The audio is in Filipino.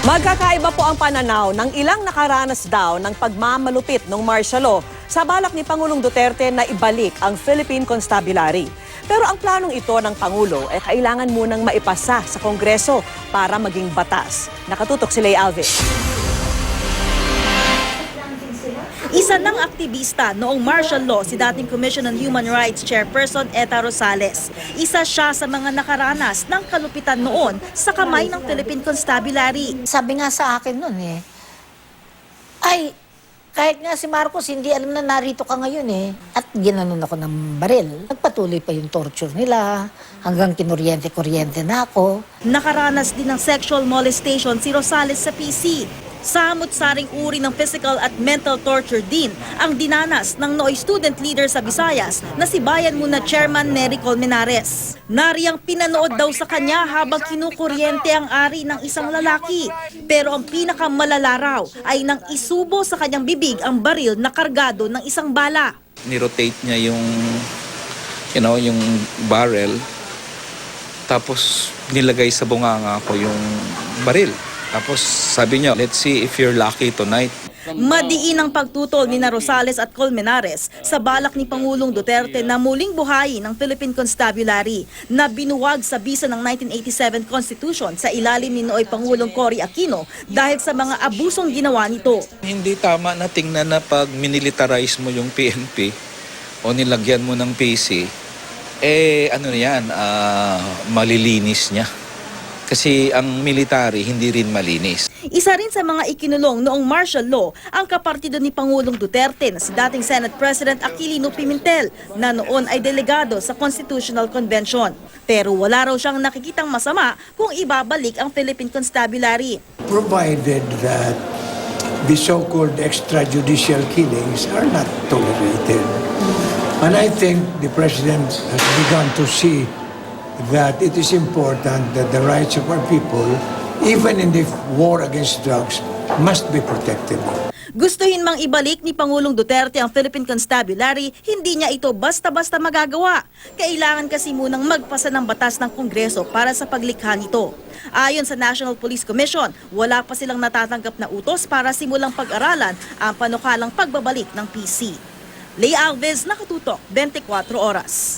Magkakaiba po ang pananaw ng ilang nakaranas daw ng pagmamalupit ng martial law sa balak ni Pangulong Duterte na ibalik ang Philippine Constabulary. Pero ang planong ito ng Pangulo ay kailangan munang maipasa sa Kongreso para maging batas. Nakatutok si Lay Alves. Isa ng aktivista noong martial law si dating Commission on Human Rights Chairperson Eta Rosales. Isa siya sa mga nakaranas ng kalupitan noon sa kamay ng Philippine Constabulary. Sabi nga sa akin noon ay kahit nga si Marcos hindi alam na narito ka ngayon At ginanon ako ng baril. Nagpatuloy pa yung torture nila hanggang kinuryente-kuryente na ako. Nakaranas din ng sexual molestation si Rosales sa PC. Samot-saring uri ng physical at mental torture din ang dinanas ng Nooy student leader sa Visayas na si Bayan Muna Chairman Nery Colmenares. Nariyang pinanood daw sa kanya habang kinukuryente ang ari ng isang lalaki. Pero ang pinakamalala raw ay nang isubo sa kanyang bibig ang baril na kargado ng isang bala. Ni-rotate niya yung barrel, tapos nilagay sa bunganga ko yung baril. Tapos sabi niya, let's see if you're lucky tonight. Madiin ang pagtutol ni Rosales at Colmenares sa balak ni Pangulong Duterte na muling buhayin ang Philippine Constabulary na binuwag sa bisa ng 1987 Constitution sa ilalim ni Nooy Pangulong Cory Aquino dahil sa mga abusong ginawa nito. Hindi tama na tingnan na pag minilitarize mo yung PNP o nilagyan mo ng PC, malilinis niya. Kasi ang military hindi rin malinis. Isa rin sa mga ikinulong noong martial law ang kapartido ni Pangulong Duterte na si dating Senate President Aquilino Pimentel na noon ay delegado sa Constitutional Convention. Pero wala raw siyang nakikitang masama kung ibabalik ang Philippine Constabulary. Provided that the so-called extrajudicial killings are not tolerated. And I think the President has begun to see that it is important that the rights of our people, even in the war against drugs, must be protected. Gustuhin mang ibalik ni Pangulong Duterte ang Philippine Constabulary, hindi niya ito basta-basta magagawa. Kailangan kasi munang magpasa ng batas ng Kongreso para sa paglikha nito. Ayon sa National Police Commission, wala pa silang natatanggap na utos para simulang pag-aralan ang panukalang pagbabalik ng PC. Lay Alves, Nakatutok, 24 Oras.